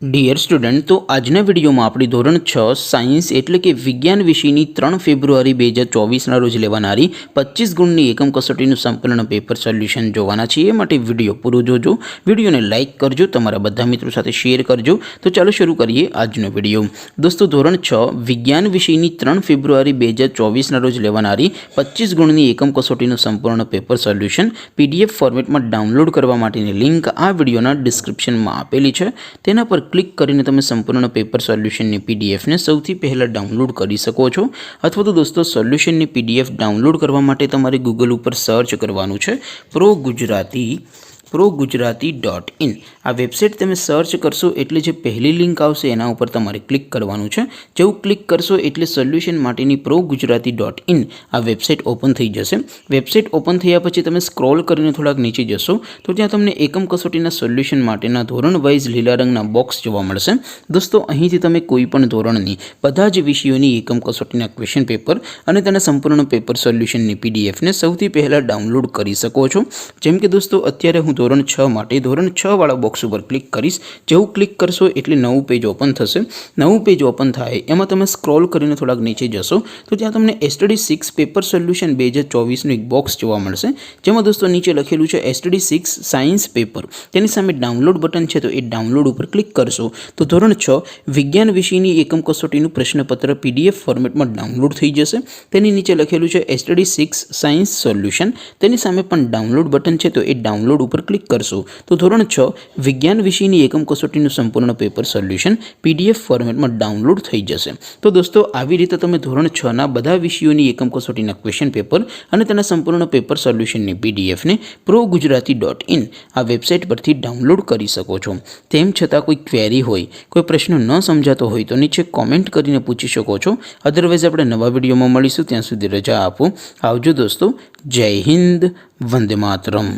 Dear student, તો આજના વિડીયોમાં આપણે ધોરણ 6 સાયન્સ એટલે કે વિજ્ઞાન વિષયની 3 ફેબ્રુઆરી 2024ના રોજ લેવાનારી 25 ગુણની એકમ કસોટીનું સંપૂર્ણ પેપર સોલ્યુશન જોવાના છીએ। માટે વિડીયો પૂરો જોજો, વિડીયોને લાઇક કરજો, તમારા બધા મિત્રો સાથે શેર કરજો। તો ચાલો શરૂ કરીએ આજનો વિડીયો। દોસ્તો, ધોરણ 6 વિજ્ઞાન વિષયની 3 ફેબ્રુઆરી 2024ના રોજ લેવાનારી 25 ગુણની એકમ કસોટીનું સંપૂર્ણ પેપર સોલ્યુશન PDF ફોર્મેટમાં ડાઉનલોડ કરવા માટેની લિંક આ વિડીયોના ડિસ્ક્રિપ્શનમાં આપેલી છે। તેના પર ક્લિક કરીને તમે સંપૂર્ણ પેપર સોલ્યુશનની પીડીએફને સૌથી પહેલાં ડાઉનલોડ કરી શકો છો। અથવા તો દોસ્તો, સોલ્યુશનની પીડીએફ ડાઉનલોડ કરવા માટે તમારે ગૂગલ ઉપર સર્ચ કરવાનું છે ProGujarati.in। આ વેબસાઇટ તમે સર્ચ કરશો એટલે જે પહેલી લિંક આવશે એના ઉપર તમારે ક્લિક કરવાનું છે। જેવું ક્લિક કરશો એટલે સોલ્યુશન માટેની ProGujarati.in આ વેબસાઇટ ઓપન થઈ જશે। વેબસાઇટ ઓપન થયા પછી તમે સ્ક્રોલ કરીને થોડાક નીચે જશો તો ત્યાં તમને એકમ કસોટીના સોલ્યુશન માટેના ધોરણ વાઇઝ લીલા રંગના બોક્સ જોવા મળશે। દોસ્તો, અહીંથી તમે કોઈ પણ ધોરણની બધા જ વિષયોની એકમ કસોટીના ક્વેશ્ચન પેપર અને તેના સંપૂર્ણ પેપર સોલ્યુશનની પીડીએફને સૌથી પહેલાં ડાઉનલોડ કરી શકો છો। જેમ કે દોસ્તો, અત્યારે હું ધોરણ 6 માટે ધોરણ 6 વાળા બોક્સ ઉપર ક્લિક કરીશ। જેવું ક્લિક કરશો એટલે નવું પેજ ઓપન થશે। નવું પેજ ઓપન થાય એમાં તમે સ્ક્રોલ કરીને થોડાક નીચે જશો તો ત્યાં તમને STD 6 પેપર સોલ્યુશન 2024નું એક બોક્સ જોવા મળશે। જેમાં દોસ્તો નીચે લખેલું છે STD 6 સાયન્સ પેપર। તેની સામે ડાઉનલોડ બટન છે, તો એ ડાઉનલોડ ઉપર ક્લિક કરશો તો ધોરણ 6 વિજ્ઞાન વિષયની એકમ કસોટીનું પ્રશ્નપત્ર PDF ફોર્મેટમાં ડાઉનલોડ થઈ જશે। તેની નીચે લખેલું છે STD 6 સાયન્સ સોલ્યુશન। તેની સામે પણ ડાઉનલોડ બટન છે, તો એ ડાઉનલોડ ઉપર ક્લિક કરશો તો ધોરણ 6 વિજ્ઞાન વિષયની એકમ કસોટીનું સંપૂર્ણ પેપર સોલ્યુશન PDF ફોર્મેટમાં ડાઉનલોડ થઈ જશે। તો દોસ્તો, આવી રીતે તમે ધોરણ 6ના બધા વિષયોની એકમ કસોટીના ક્વેશ્ચન પેપર અને તેના સંપૂર્ણ પેપર સોલ્યુશનની PDFને ProGujarati.in આ વેબસાઇટ પરથી ડાઉનલોડ કરી શકો છો। તેમ છતાં કોઈ ક્વેરી હોય, કોઈ પ્રશ્ન ન સમજાતો હોય તો નીચે કોમેન્ટ કરીને પૂછી શકો છો। અધરવાઇઝ આપણે નવા વિડીયોમાં મળીશું, ત્યાં સુધી રજા આપો। આવજો દોસ્તો, જય હિન્દ, વંદે માતરમ।